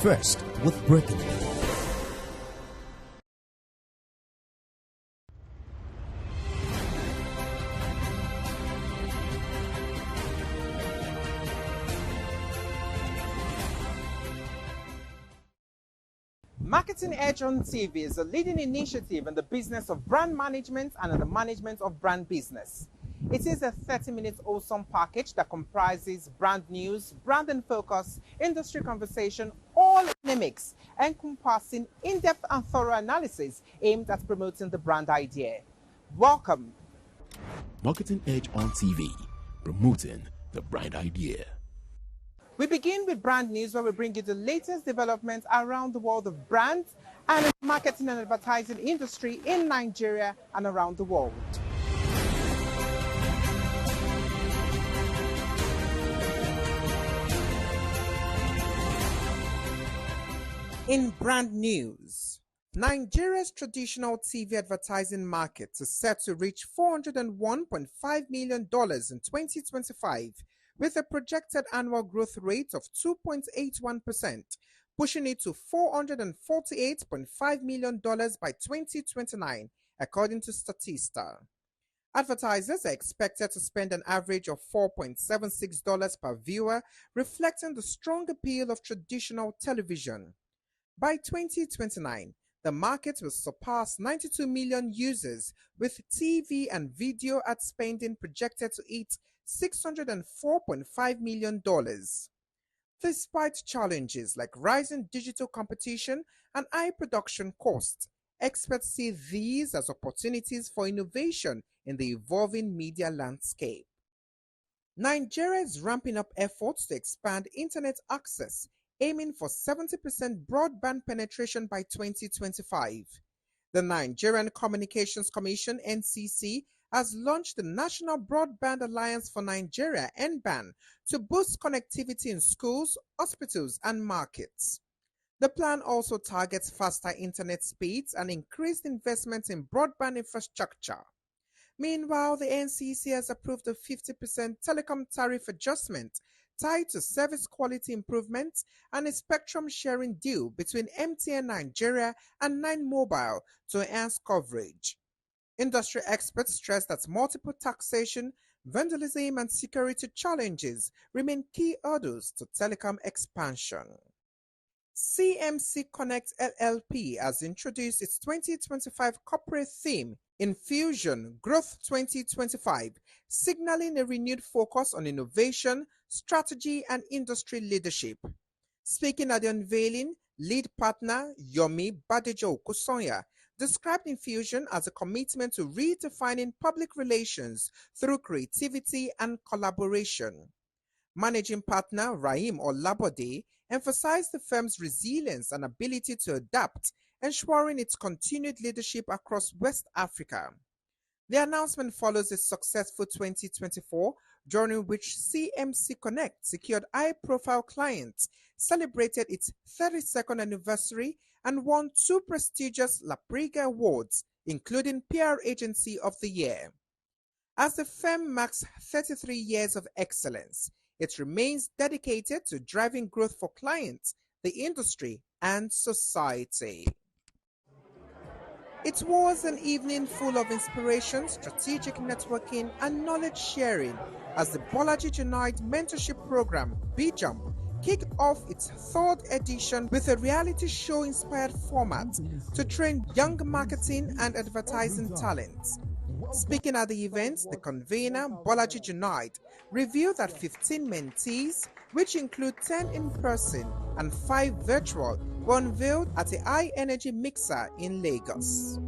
First with breaking news. Marketing Edge on TV is a leading initiative in the business of brand management and in the management of brand business. It is a 30-minute awesome package that comprises brand news, brand and focus, industry conversation, all in a mix, encompassing in-depth and thorough analysis aimed at promoting the brand idea. Welcome. Marketing Edge on TV, promoting the brand idea. We begin with brand news, where we bring you the latest developments around the world of brands and the marketing and advertising industry in Nigeria and around the world. In brand news, Nigeria's traditional TV advertising market is set to reach $401.5 million in 2025, with a projected annual growth rate of 2.81%, pushing it to $448.5 million by 2029, according to Statista. Advertisers are expected to spend an average of $4.76 per viewer, reflecting the strong appeal of traditional television. By 2029, the market will surpass 92 million users, with TV and video ad spending projected to hit $604.5 million. Despite challenges like rising digital competition and high production costs, experts see these as opportunities for innovation in the evolving media landscape. Nigeria is ramping up efforts to expand internet access, aiming for 70% broadband penetration by 2025. The Nigerian Communications Commission (NCC) has launched the National Broadband Alliance for Nigeria (NBAN) to boost connectivity in schools, hospitals, and markets. The plan also targets faster internet speeds and increased investment in broadband infrastructure. Meanwhile, the NCC has approved a 50% telecom tariff adjustment tied to service quality improvements and a spectrum sharing deal between MTN Nigeria and 9Mobile to enhance coverage. Industry experts stress that multiple taxation, vandalism, and security challenges remain key hurdles to telecom expansion. CMC Connect LLP has introduced its 2025 corporate theme, Infusion Growth 2025, signaling a renewed focus on innovation, strategy, and industry leadership. Speaking at the unveiling, lead partner Yomi Badejo Okusonya described Infusion as a commitment to redefining public relations through creativity and collaboration. Managing partner Rahim Olabode emphasized the firm's resilience and ability to adapt, ensuring its continued leadership across West Africa. The announcement follows a successful 2024, during which CMC Connect secured high-profile clients, celebrated its 32nd anniversary, and won 2 prestigious La Priga Awards, including PR Agency of the Year. As the firm marks 33 years of excellence, it remains dedicated to driving growth for clients, the industry, and society. It was an evening full of inspiration, strategic networking, and knowledge sharing as the Bolaji Junaid Mentorship Program, B-Jump, kicked off its 3rd edition with a reality show-inspired format to train young marketing and advertising talents. Speaking at the event, the convener, Bolaji Junaid, revealed that 15 mentees, which include 10 in person and 5 virtual, were unveiled at a high-energy mixer in Lagos.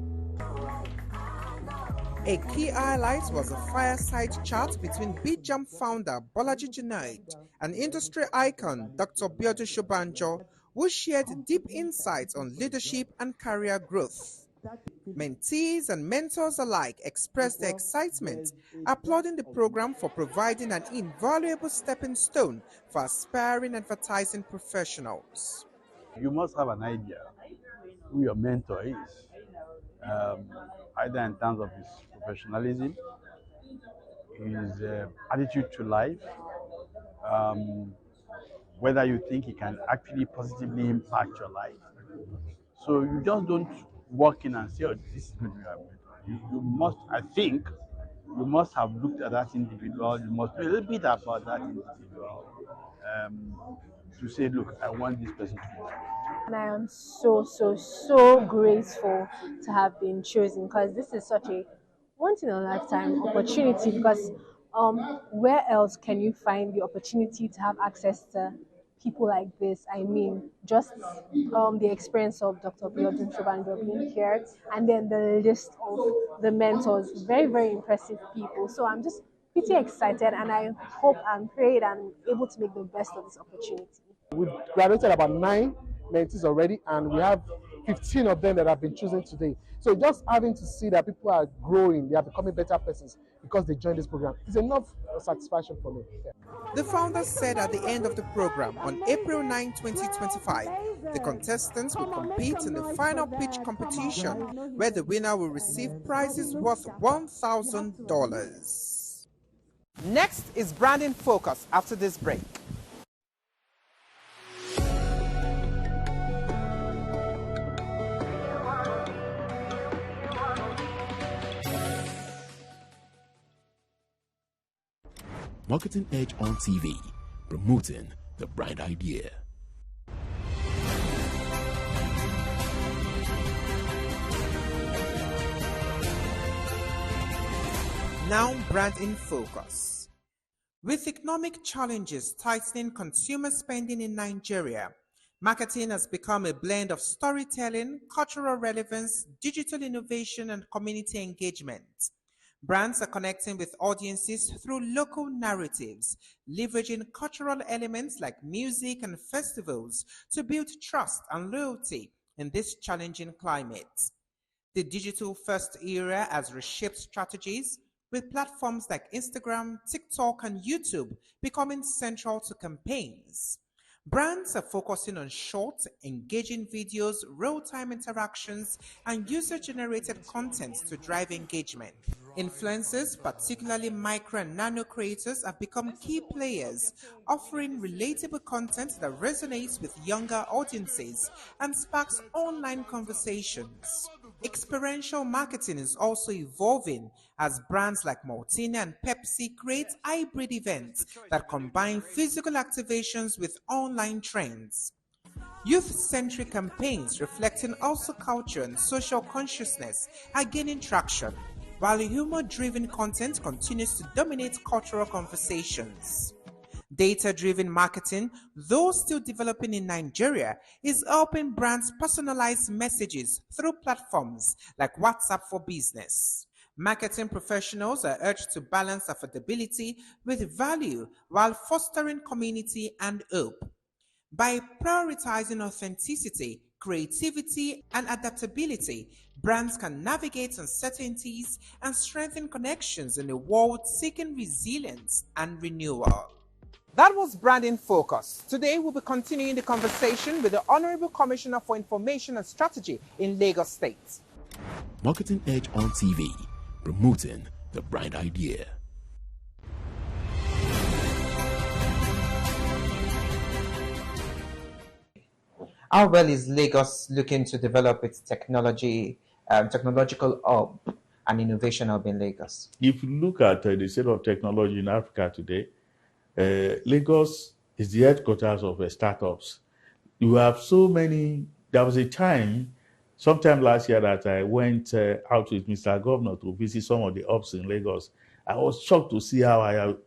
A key highlight was a fireside chat between B-Jump founder Bolaji Junaid and industry icon Dr. Biodun Shobanjo, who shared deep insights on leadership and career growth. Mentees and mentors alike expressed their excitement, applauding the program for providing an invaluable stepping stone for aspiring advertising professionals. You must have an idea who your mentor is, either in terms of his professionalism, his attitude to life, whether you think it can actually positively impact your life. So you just don't walk in and say, oh, this is good. You must, I think, you must have looked at that individual. You must know a little bit about that individual to say, look, I want this person to be my mentor. And I am so grateful to have been chosen because this is such a once in a lifetime opportunity because where else can you find the opportunity to have access to people like this? I mean, just the experience of Dr. Biodun Shobanjo being here and then the list of the mentors, very impressive people. So I'm just pretty excited and I hope and pray that I'm able to make the best of this opportunity. We've graduated about 9 mentees already, and we have 15 of them that have been chosen today. So just having to see that people are growing, they are becoming better persons because they joined this program is enough satisfaction for me. Yeah. The founders said at the end of the program on April 9, 2025, the contestants will compete in the final pitch competition where the winner will receive prizes worth $1,000. Next is Branding Focus after this break. Marketing Edge on TV, promoting the bright idea. Now brand in focus. With economic challenges tightening consumer spending in Nigeria, marketing has become a blend of storytelling, cultural relevance, digital innovation, and community engagement. Brands are connecting with audiences through local narratives, leveraging cultural elements like music and festivals to build trust and loyalty in this challenging climate. The digital-first era has reshaped strategies, with platforms like Instagram, TikTok, and YouTube becoming central to campaigns. Brands are focusing on short, engaging videos, real-time interactions, and user-generated content to drive engagement. Influencers, particularly micro and nano creators, have become key players, offering relatable content that resonates with younger audiences and sparks online conversations. Experiential marketing is also evolving as brands like Maltina and Pepsi create hybrid events that combine physical activations with online trends. Youth-centric campaigns reflecting also culture and social consciousness are gaining traction, while humor-driven content continues to dominate cultural conversations. Data-driven marketing, though still developing in Nigeria, is helping brands personalize messages through platforms like WhatsApp for Business. Marketing professionals are urged to balance affordability with value while fostering community and hope. By prioritizing authenticity, creativity, and adaptability, brands can navigate uncertainties and strengthen connections in a world seeking resilience and renewal. That was Branding Focus. Today we'll be continuing the conversation with the Honorable Commissioner for Information and Strategy in Lagos State. Marketing Edge on TV, promoting the bright idea. How well is Lagos looking to develop its technological hub and innovation hub in Lagos? If you look at the state of technology in Africa today, Lagos is the headquarters of startups. You have so many. There was a time, sometime last year, that I went out with Mr. Governor to visit some of the hubs in Lagos. I was shocked to see how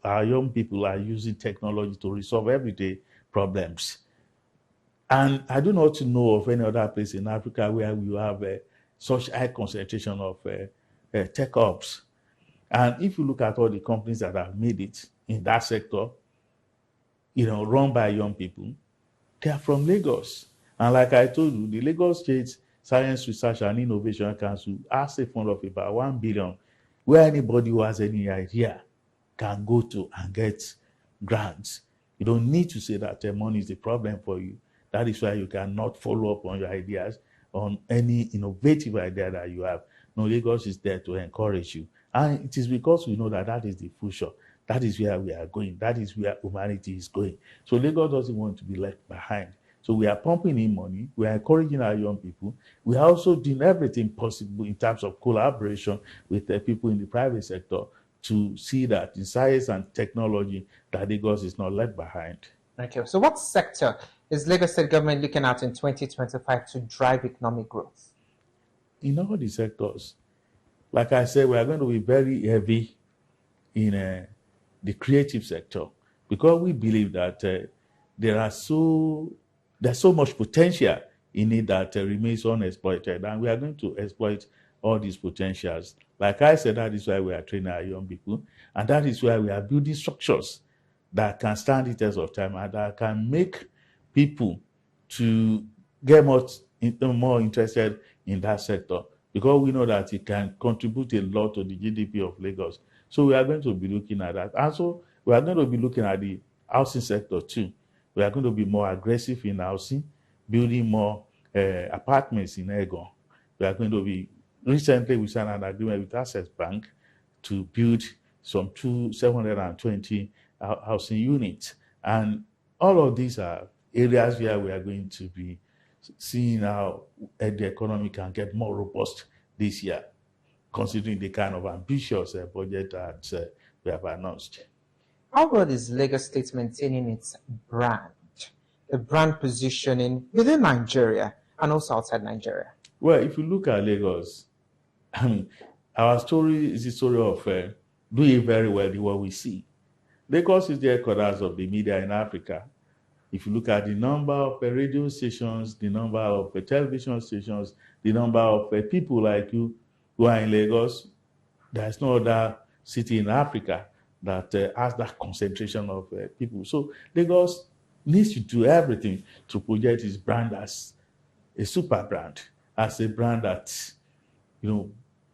our young people are using technology to resolve everyday problems. And I do not know of any other place in Africa where we have such high concentration of tech hubs. And if you look at all the companies that have made it in that sector, run by young people, they are from Lagos. And like I told you, the Lagos State Science Research and Innovation Council has a fund of about 1 billion, where anybody who has any idea can go to and get grants. You don't need to say that money is the problem for you. That is why you cannot follow up on your ideas, on any innovative idea that you have. No, Lagos is there to encourage you. And it is because we know that that is the future. That is where we are going. That is where humanity is going. So Lagos doesn't want to be left behind. So we are pumping in money. We are encouraging our young people. We are also doing everything possible in terms of collaboration with the people in the private sector to see that in science and technology, that Lagos is not left behind. Okay, so what sector is Lagos State government looking at in 2025 to drive economic growth? In all the sectors, like I said, we are going to be very heavy in the creative sector because we believe that there's so much potential in it that remains unexploited, and we are going to exploit all these potentials. Like I said, that is why we are training our young people, and that is why we are building structures that can stand the test of time and that can make people to get more interested in that sector, because we know that it can contribute a lot to the GDP of Lagos. So we are going to be looking at that. And so we are going to be looking at the housing sector too. We are going to be more aggressive in housing, building more apartments in Egon. We are going to be, recently we signed an agreement with Access Bank to build some 720 housing units. And all of these are areas where we are going to be seeing how the economy can get more robust this year, considering the kind of ambitious budget that we have announced. How well is Lagos State maintaining its brand, the brand positioning within Nigeria and also outside Nigeria? Well, if you look at Lagos, I mean, our story is the story of doing very well in what we see. Lagos is the headquarters of the media in Africa. If you look at the number of radio stations, the number of television stations, the number of people like you who are in Lagos, there's no other city in Africa that has that concentration of people. So Lagos needs to do everything to project its brand as a super brand, as a brand that,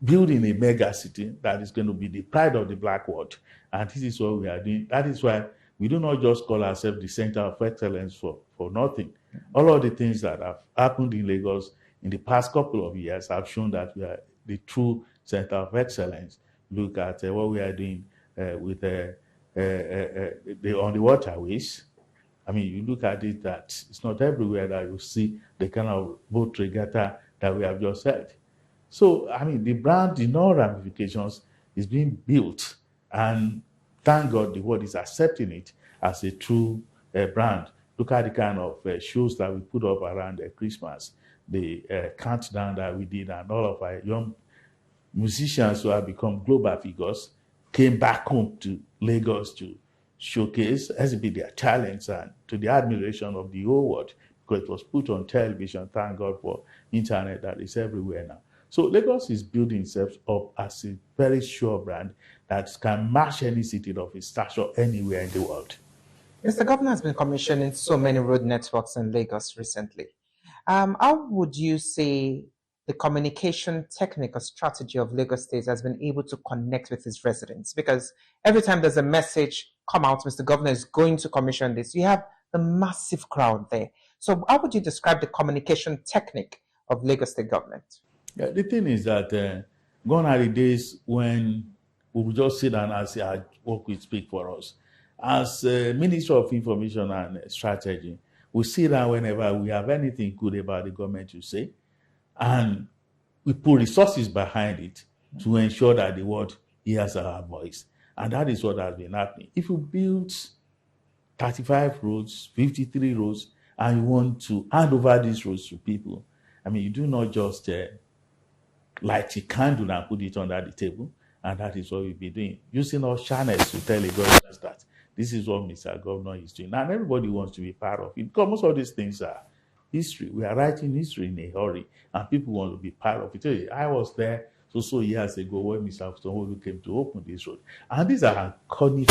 building a mega city that is going to be the pride of the Black world. And this is what we are doing. That is why we do not just call ourselves the center of excellence for nothing. All of the things that have happened in Lagos in the past couple of years have shown that we are the true center of excellence. Look at what we are doing with on the waterways. I mean, you look at it, that it's not everywhere that you see the kind of boat regatta that we have just said. So, I mean, the brand in all ramifications is being built, and thank God the world is accepting it as a true brand. Look at the kind of shows that we put up around Christmas, the countdown that we did, and all of our young musicians who have become global figures came back home to Lagos to showcase, exhibit their talents, and to the admiration of the whole world, because it was put on television. Thank God for internet that is everywhere now. So Lagos is building itself up as a very sure brand that can match any city of its stature anywhere in the world. Yes, the governor has been commissioning so many road networks in Lagos recently. How would you say the communication technique or strategy of Lagos State has been able to connect with its residents? Because every time there's a message come out, Mr. Governor is going to commission this, you have the massive crowd there. So how would you describe the communication technique of Lagos State government? Yeah, the thing is that gone are the days when we would just sit down and say, what will speak for us. As Minister of Information and Strategy, we sit down whenever we have anything good about the government to say, and we put resources behind it to ensure that the world hears our voice. And that is what has been happening. If you build 35 roads, 53 roads, and you want to hand over these roads to people, I mean, you do not just light a candle and put it under the table. And that is what we'll be doing, using our channels to tell the government that this is what Mr. Governor is doing. And everybody wants to be part of it, because most of these things are history. We are writing history in a hurry, and people want to be part of it. I was there so years ago when Mr. Sanwo-Olu came to open this road. And these are iconic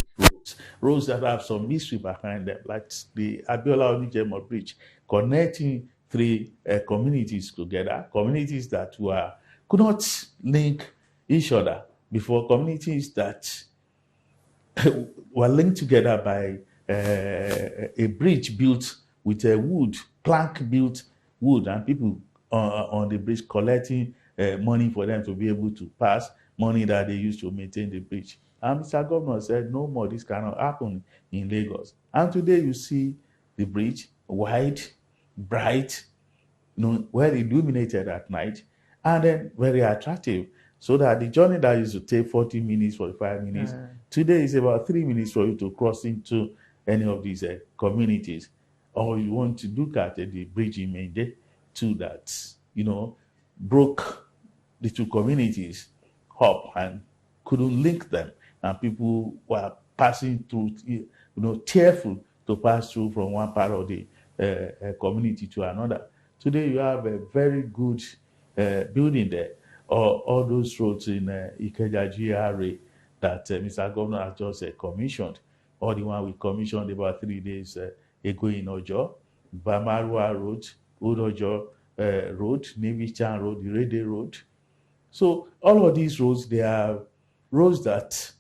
roads that have some history behind them, like the Abiola Onijemo Bridge, connecting three communities together, communities that could not link each other before, communities that were linked together by a bridge built with a plank-built wood, and people on the bridge collecting money for them to be able to pass, money that they used to maintain the bridge. And Mr. Governor said, no more, this cannot happen in Lagos. And today you see the bridge, wide, bright, well illuminated at night, and then very attractive. So that the journey that used to take 40 minutes, 45 minutes, today is about 3 minutes for you to cross into any of these communities. Or you want to look at the bridge in Mende, too, that, broke the two communities up and couldn't link them. And people were passing through, tearful to pass through from one part of the community to another. Today you have a very good building there. All those roads in Ikeja GRA that Mr. Governor has just commissioned, or the one we commissioned about 3 days ago in Ojo, Bamarua Road, Old Ojo Road, Navy Chan Road, the Rede Road. So all of these roads, they are roads that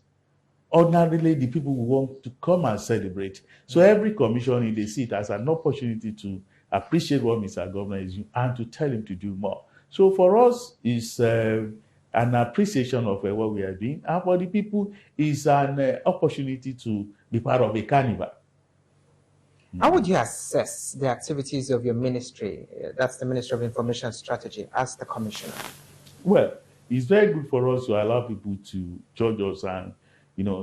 ordinarily the people will want to come and celebrate. So every commissioner, they see it as an opportunity to appreciate what Mr. Governor is doing and to tell him to do more. So for us, it's an appreciation of what we are doing, and for the people, it's an opportunity to be part of a carnival. How would you assess the activities of your ministry, that's the Ministry of Information Strategy, as the commissioner? Well, it's very good for us to allow people to judge us and,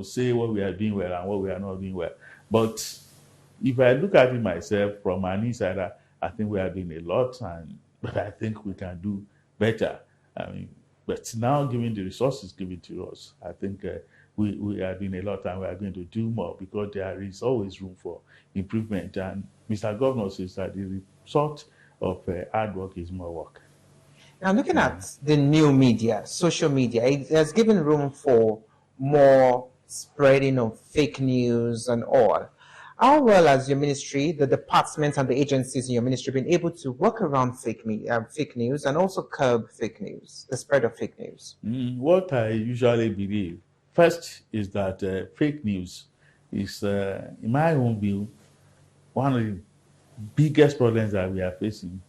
say what we are doing well and what we are not doing well. But if I look at it myself from an insider, I think we are doing a lot, but I think we can do better. But now, given the resources given to us, I think we are doing a lot and we are going to do more, because there is always room for improvement. And Mr. Governor says that the result of hard work is more work. Now, looking at the new media, social media, it has given room for more spreading of fake news and all. How well has your ministry, the departments and the agencies in your ministry, been able to work around fake news and also curb fake news, the spread of fake news? What I usually believe, first, is that fake news is, in my own view, one of the biggest problems that we are facing,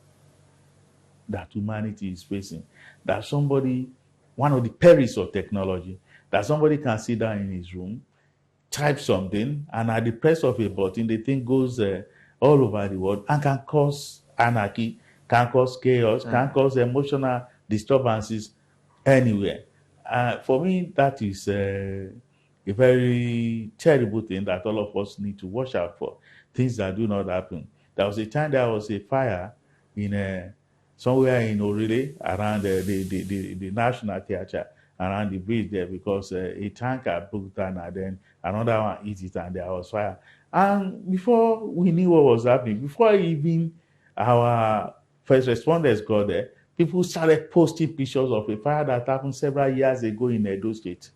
that humanity is facing. That one of the perils of technology, that somebody can sit down in his room, type something, and at the press of a button, the thing goes all over the world and can cause anarchy, can cause chaos, can cause emotional disturbances anywhere. For me, that is a very terrible thing that all of us need to watch out for. Things that do not happen. There was a time there was a fire in somewhere in Orele, around the National Theatre, around the bridge there, because a tanker broke down and then another one hit it and there was fire. And before we knew what was happening, before even our first responders got there, people started posting pictures of a fire that happened several years ago in Edo State.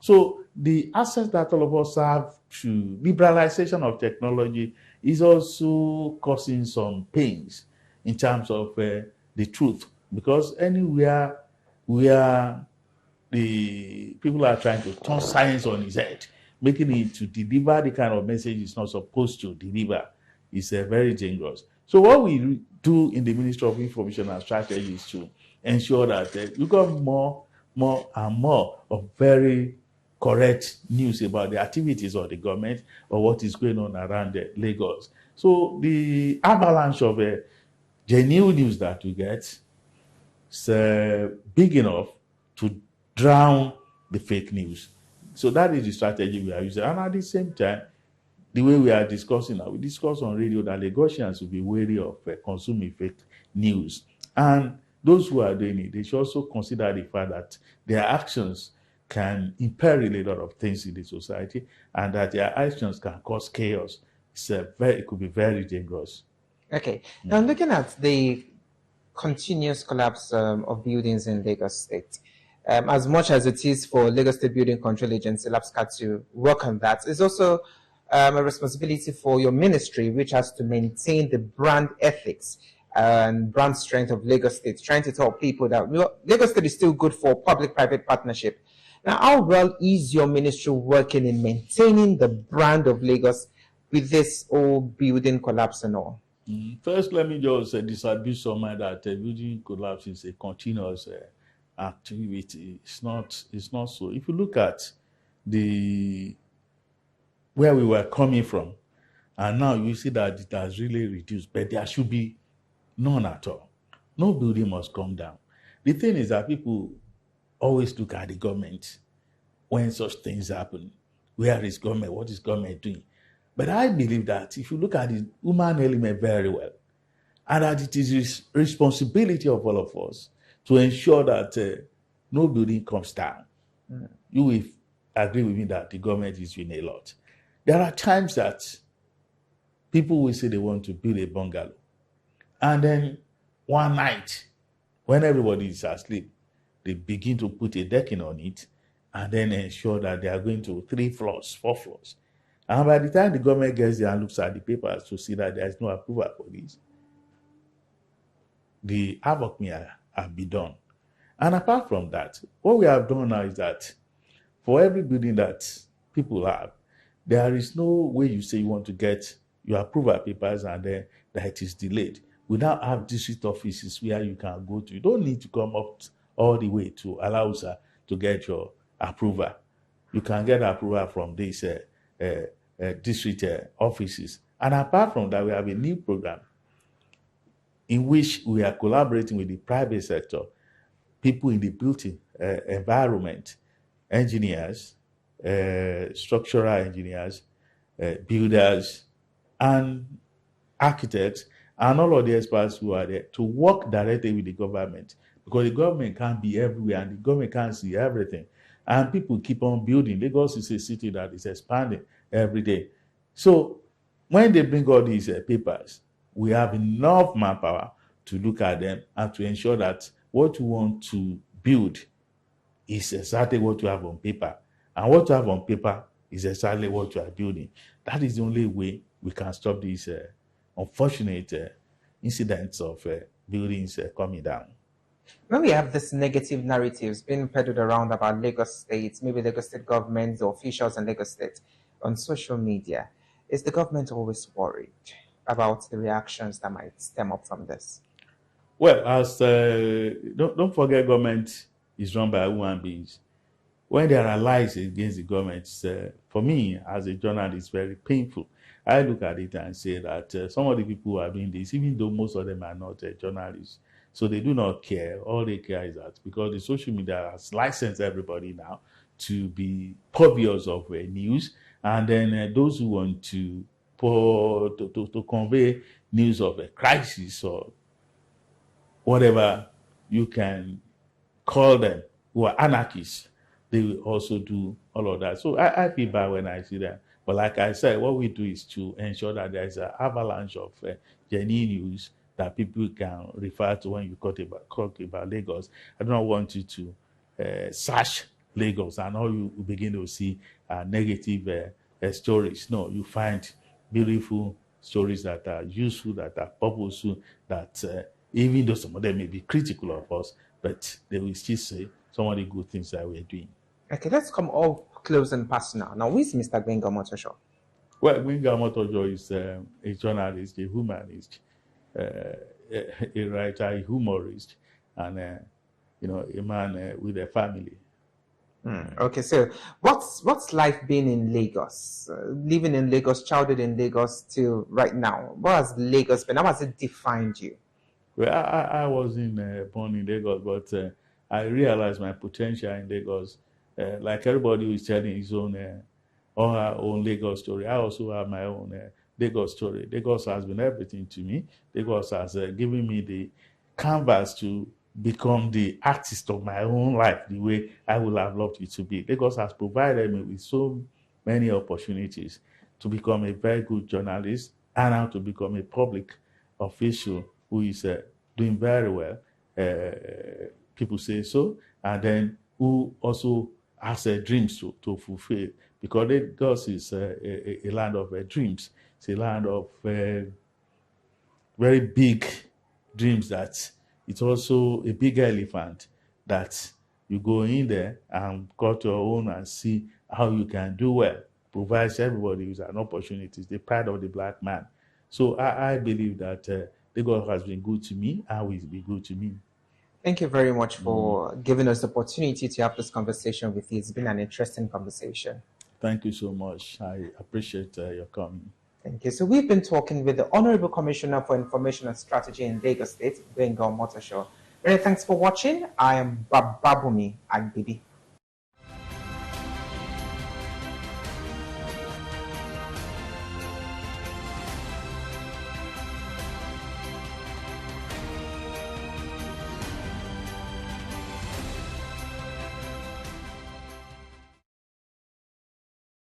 So the access that all of us have to liberalization of technology is also causing some pains in terms of the truth, because anywhere where the people are trying to turn science on its head, making it to deliver the kind of message it's not supposed to deliver, is very dangerous. So what we do in the Ministry of Information and Strategy is to ensure that we got more and more of very correct news about the activities of the government or what is going on around Lagos. So the avalanche of genuine news that we get is big enough to drown the fake news. So that is the strategy we are using. And at the same time, the way we are discussing now, we discuss on radio that Lagosians will be wary of consuming fake news. And those who are doing it, they should also consider the fact that their actions can imperil a lot of things in the society, and that their actions can cause chaos. It could be very dangerous. Okay. Now, looking at the continuous collapse of buildings in Lagos State, as much as it is for Lagos State Building Control Agency, LAPSCA, to work on that, it's also a responsibility for your ministry, which has to maintain the brand ethics and brand strength of Lagos State, trying to tell people that Lagos State is still good for public-private partnership. Now, how well is your ministry working in maintaining the brand of Lagos with this old building collapse and all? First, let me just disabuse someone that building collapse is a continuous activity. It's not so. If you look at the where we were coming from, and now you see that it has really reduced. But there should be none at all. No building must come down. The thing is that people always look at the government when such things happen. Where is government? What is government doing? But I believe that if you look at the human element very well, and that it is responsibility of all of us to ensure that no building comes down. You will agree with me that the government is doing a lot. There are times that people will say they want to build a bungalow, and then one night, when everybody is asleep, they begin to put a decking on it, and then ensure that they are going to 3 floors, 4 floors. And by the time the government gets there and looks at the papers to see that there is no approval for this, the havoc may have been done. And apart from that, what we have done now is that for every building that people have, there is no way you say you want to get your approval papers and then that it is delayed. We now have district offices where you can go to. You don't need to come up all the way to Alausa to get your approval. You can get approval from these district offices. And apart from that, we have a new program in which we are collaborating with the private sector, people in the built environment, engineers, structural engineers, builders, and architects, and all of the experts who are there to work directly with the government, because the government can't be everywhere and the government can't see everything. And people keep on building. Lagos is a city that is expanding every day. So when they bring all these papers, we have enough manpower to look at them and to ensure that what you want to build is exactly what you have on paper. And what you have on paper is exactly what you are building. That is the only way we can stop these unfortunate incidents of buildings coming down. When we have this negative narratives being peddled around about Lagos State, maybe Lagos State government or officials in Lagos State on social media, is the government always worried about the reactions that might stem up from this? Well, as don't forget, government is run by human beings. When there are lies against the government, for me as a journalist, it's very painful. I look at it and say that some of the people who are doing this, even though most of them are not journalists, so they do not care. All they care is that because the social media has licensed everybody now to be purveyors of news, and then those who want to convey news of a crisis or whatever you can call them, who are anarchists, they will also do all of that. So I feel bad when I see that. But like I said, what we do is to ensure that there is an avalanche of genuine news that people can refer to when you talk about Lagos. I do not want you to search Lagos and all you begin to see negative stories. No, you find beautiful stories that are useful, that are purposeful, that even though some of them may be critical of us, but they will still say some of the good things that we're doing. Okay, let's come all close and personal. Now, who is Mr. GBENGA OMOTOSO? Well, GBENGA OMOTOSO is a journalist, a humanist, a writer, a humorist, and a man with a family. Okay, so what's life been in Lagos? Living in Lagos, childhood in Lagos till right now. What has Lagos been? How has it defined you? Well, I wasn't born in Lagos, but I realized my potential in Lagos. Like everybody who is telling his own or her own Lagos story, I also have my own Lagos story. Lagos has been everything to me. Lagos has given me the canvas to become the artist of my own life the way I would have loved it to be. Lagos has provided me with so many opportunities to become a very good journalist and now to become a public official who is doing very well. People say so, and then who also has dreams to fulfill, because Lagos is a land of dreams. It's a land of very big dreams. That it's also a big elephant that you go in there and cut your own and see how you can do well. Provides everybody with an opportunity. It's the pride of the black man. So I believe that Lagos has been good to me and will be good to me. Thank you very much for giving us the opportunity to have this conversation with you. It's been an interesting conversation. Thank you so much. I appreciate your coming. Thank you. So we've been talking with the Honorable Commissioner for Information and Strategy in Lagos State, GBENGA OMOTOSO. Many thanks for watching. I am Babumi Agbibi.